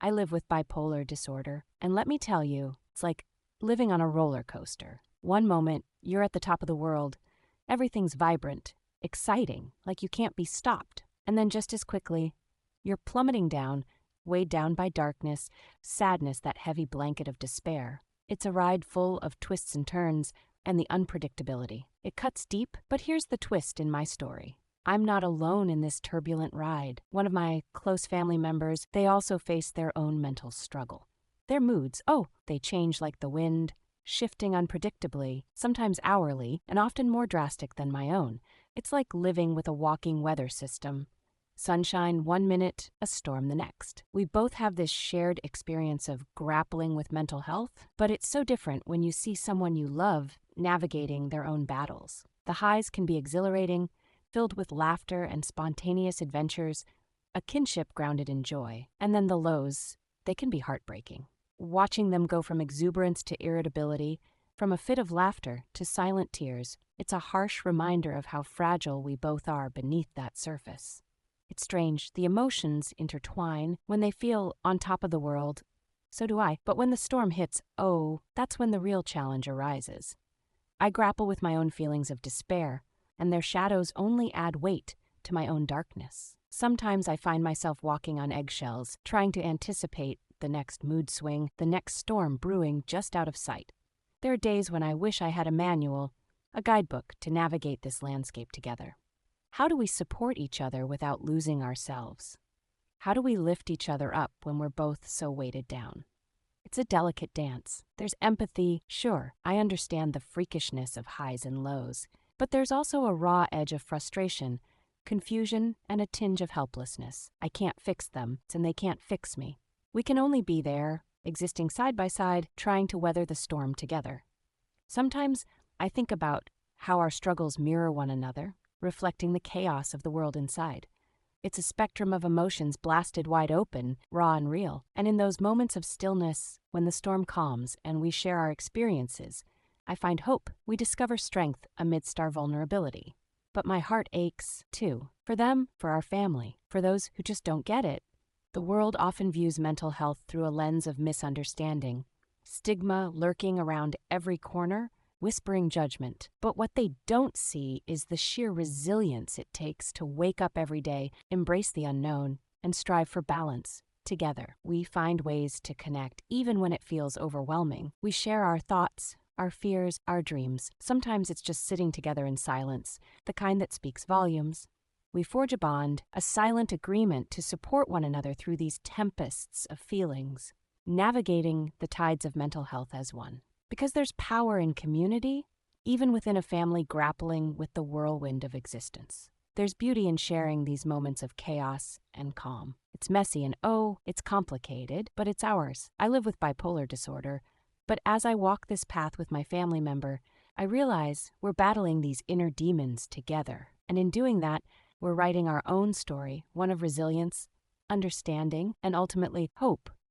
I live with bipolar disorder, and let me tell you, it's like living on a roller coaster. One moment, you're at the top of the world. Everything's vibrant, exciting, like you can't be stopped. And then just as quickly, you're plummeting down, weighed down by darkness, sadness, that heavy blanket of despair. It's a ride full of twists and turns and the unpredictability. It cuts deep, but here's the twist in my story. I'm not alone in this turbulent ride. One of my close family members, they also face their own mental struggle. Their moods, they change like the wind, shifting unpredictably, sometimes hourly, and often more drastic than my own. It's like living with a walking weather system. Sunshine one minute, a storm the next. We both have this shared experience of grappling with mental health, but it's so different when you see someone you love navigating their own battles. The highs can be exhilarating, filled with laughter and spontaneous adventures, a kinship grounded in joy. And then the lows, they can be heartbreaking. Watching them go from exuberance to irritability, from a fit of laughter to silent tears, it's a harsh reminder of how fragile we both are beneath that surface. It's strange, the emotions intertwine. When they feel on top of the world, so do I. But when the storm hits, that's when the real challenge arises. I grapple with my own feelings of despair, and their shadows only add weight to my own darkness. Sometimes I find myself walking on eggshells, trying to anticipate the next mood swing, the next storm brewing just out of sight. There are days when I wish I had a manual, a guidebook to navigate this landscape together. How do we support each other without losing ourselves? How do we lift each other up when we're both so weighted down? It's a delicate dance. There's empathy, sure, I understand the freakishness of highs and lows, but there's also a raw edge of frustration, confusion, and a tinge of helplessness. I can't fix them, and they can't fix me. We can only be there, existing side by side, trying to weather the storm together. Sometimes I think about how our struggles mirror one another, reflecting the chaos of the world inside. It's a spectrum of emotions blasted wide open, raw and real. And in those moments of stillness, when the storm calms and we share our experiences, I find hope. We discover strength amidst our vulnerability. But my heart aches, too. For them, for our family, for those who just don't get it. The world often views mental health through a lens of misunderstanding. Stigma lurking around every corner, whispering judgment. But what they don't see is the sheer resilience it takes to wake up every day, embrace the unknown, and strive for balance. Together, we find ways to connect even when it feels overwhelming. We share our thoughts, our fears, our dreams. Sometimes it's just sitting together in silence, the kind that speaks volumes. We forge a bond, a silent agreement to support one another through these tempests of feelings, navigating the tides of mental health as one. Because there's power in community, even within a family grappling with the whirlwind of existence. There's beauty in sharing these moments of chaos and calm. It's messy and it's complicated, but it's ours. I live with bipolar disorder, but as I walk this path with my family member, I realize we're battling these inner demons together. And in doing that, we're writing our own story, one of resilience, understanding, and ultimately hope.